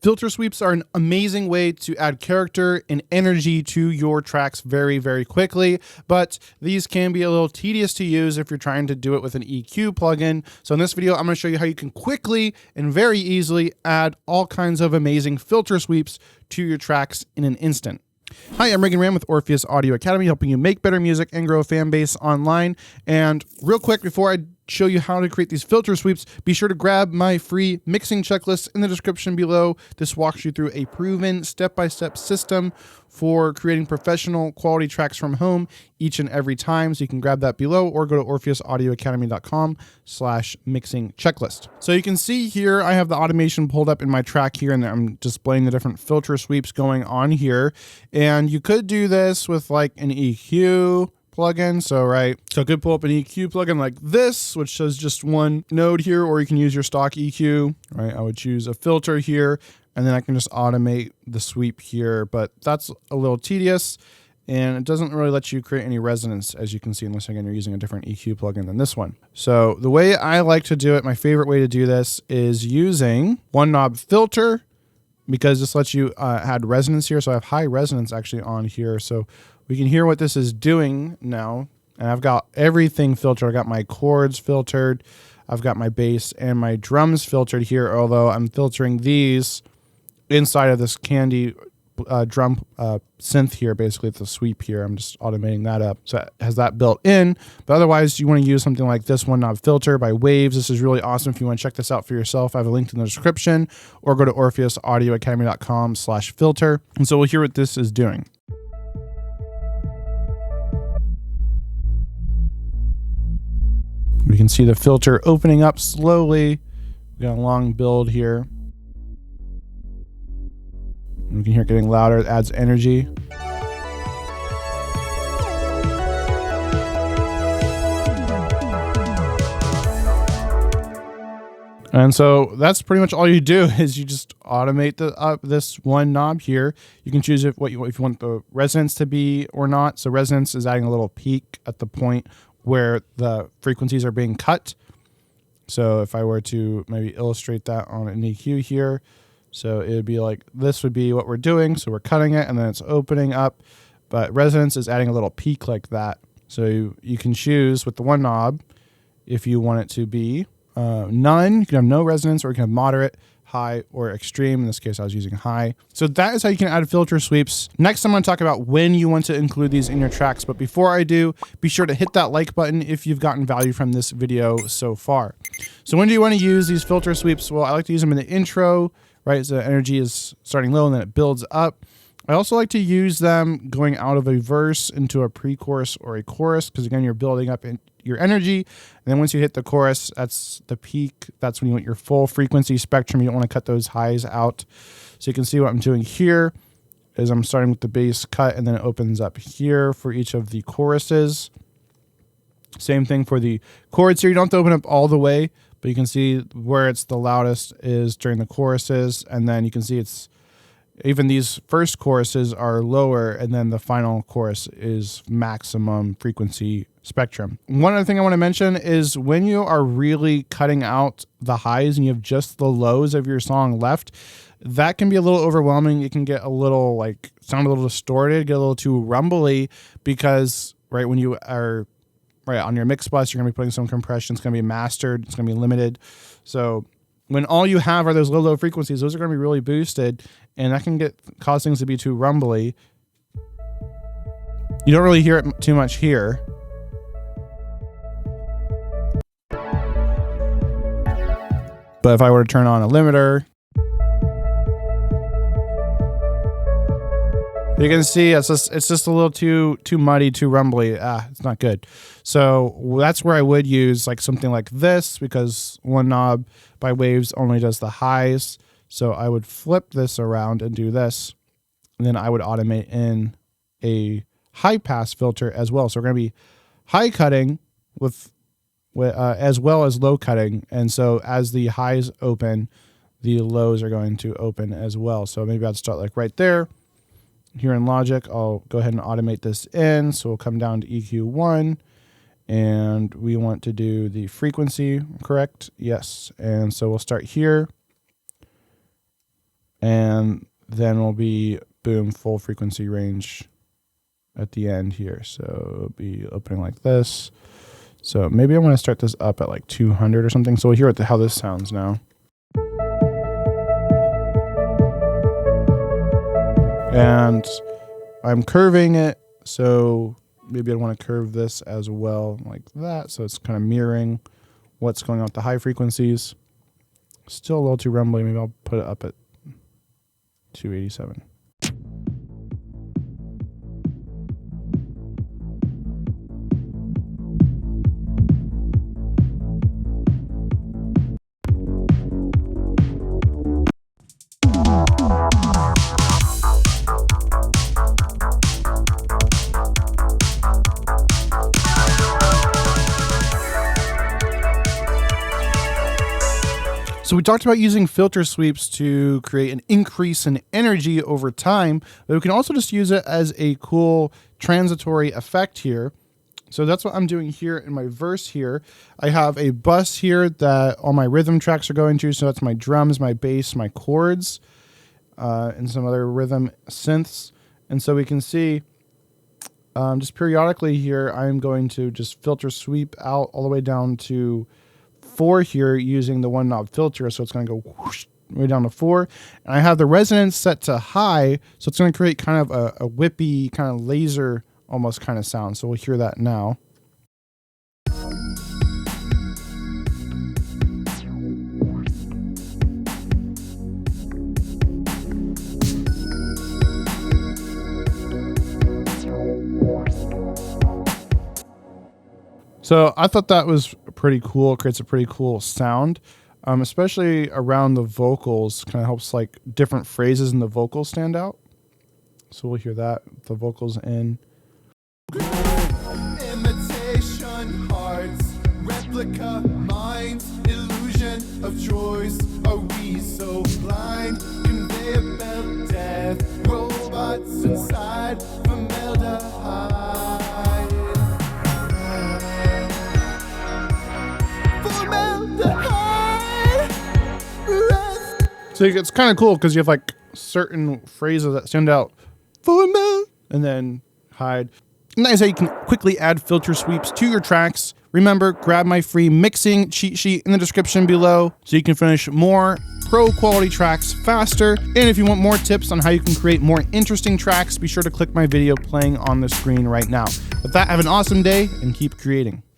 Filter sweeps are an amazing way to add character and energy to your tracks very, very quickly, but these can be a little tedious to use if you're trying to do it with an EQ plugin. So in this video, I'm going to show you how you can quickly and very easily add all kinds of amazing filter sweeps to your tracks in an instant. Hi, I'm Reagan Ram with Orpheus Audio Academy, helping you make better music and grow a fan base online. And real quick, before I show you how to create these filter sweeps, be sure to grab my free mixing checklist in the description below. This walks you through a proven step-by-step system for creating professional quality tracks from home each and every time. So you can grab that below or go to orpheusaudioacademy.com/mixing checklist. So you can see here, I have the automation pulled up in my track here, and I'm displaying the different filter sweeps going on here. And you could do this with like an EQ plugin. So I could pull up an EQ plugin like this, which says just one node here, or you can use your stock EQ, right? I would choose a filter here, and then I can just automate the sweep here, but that's a little tedious, and it doesn't really let you create any resonance, as you can see, unless again you're using a different EQ plugin than this one. So the way I like to do it, my favorite way to do this is using one knob filter, because this lets you add resonance here. So I have high resonance actually on here, so we can hear what this is doing now. And I've got everything filtered. I got my chords filtered. I've got my bass and my drums filtered here, although I'm filtering these inside of this Candy drum synth here, basically the sweep here. I'm just automating that up. So it has that built in. But otherwise, you want to use something like this one knob filter by Waves. This is really awesome if you want to check this out for yourself. I have a link in the description, or go to orpheusaudioacademy.com/filter. And so we'll hear what this is doing. We can see the filter opening up slowly. We got a long build here. We can hear it getting louder. It adds energy. And so that's pretty much all you do, is you just automate this one knob here. You can choose if you want the resonance to be or not. So resonance is adding a little peak at the point where the frequencies are being cut. So if I were to maybe illustrate that on an EQ here, so it would be like, this would be what we're doing. So we're cutting it and then it's opening up, but resonance is adding a little peak like that. So you can choose with the one knob if you want it to be none. You can have no resonance, or you can have moderate, high, or extreme. In this case, I was using high. So that is how you can add filter sweeps. Next, I'm going to talk about when you want to include these in your tracks. But before I do, be sure to hit that like button if you've gotten value from this video so far. So when do you want to use these filter sweeps? Well, I like to use them in the intro, right? So the energy is starting low and then it builds up. I also like to use them going out of a verse into a pre-chorus or a chorus, because again, you're building up in your energy. And then once you hit the chorus, that's the peak. That's when you want your full frequency spectrum. You don't want to cut those highs out. So you can see what I'm doing here is I'm starting with the bass cut, and then it opens up here for each of the choruses. Same thing for the chords here. You don't have to open up all the way, but you can see where it's the loudest is during the choruses. And then you can see it's even these first choruses are lower, and then the final chorus is maximum frequency spectrum. One other thing I want to mention is when you are really cutting out the highs and you have just the lows of your song left, that can be a little overwhelming. It can get a little sound a little distorted, get a little too rumbly, because when you are on your mix bus, you're going to be putting some compression. It's going to be mastered. It's going to be limited. So when all you have are those low frequencies, those are going to be really boosted, and that can cause things to be too rumbly. You don't really hear it too much here. But if I were to turn on a limiter, you can see it's just a little too muddy, too rumbly. It's not good. So that's where I would use something like this, because one knob by Waves only does the highs. So I would flip this around and do this, and then I would automate in a high pass filter as well. So we're going to be high cutting with as well as low cutting. And so as the highs open, the lows are going to open as well. So maybe I'd start right there. Here in Logic, I'll go ahead and automate this in. So we'll come down to EQ1, and we want to do the frequency, correct? Yes. And so we'll start here. And and then will be boom, full frequency range at the end here. So it'll be opening like this. So maybe I want to start this up at like 200 or something. So we'll hear how this sounds now. And I'm curving it, so maybe I want to curve this as well, like that. So it's kind of mirroring what's going on with the high frequencies. Still a little too rumbly. Maybe I'll put it up at 287. So we talked about using filter sweeps to create an increase in energy over time, but we can also just use it as a cool transitory effect here. So that's what I'm doing here in my verse here. I have a bus here that all my rhythm tracks are going to. So that's my drums, my bass, my chords, and some other rhythm synths. And so we can see just periodically here, I'm going to just filter sweep out all the way down to 4 here using the one knob filter. So it's going to go whoosh, way down to 4. And I have the resonance set to high. So it's going to create kind of a whippy kind of laser almost kind of sound. So we'll hear that now. So I thought that was pretty cool. It creates a pretty cool sound, especially around the vocals. Kind of helps like different phrases in the vocals stand out. So we'll hear that, the vocals in. Imitation hearts, replica minds, illusion of choice. Are we so blind? Conveyor belt death, robots inside formaldehyde. So it's kind of cool because you have like certain phrases that stand out, and then hide. Nice how you can quickly add filter sweeps to your tracks. Remember, grab my free mixing cheat sheet in the description below so you can finish more pro quality tracks faster. And if you want more tips on how you can create more interesting tracks, be sure to click my video playing on the screen right now. With that, have an awesome day and keep creating.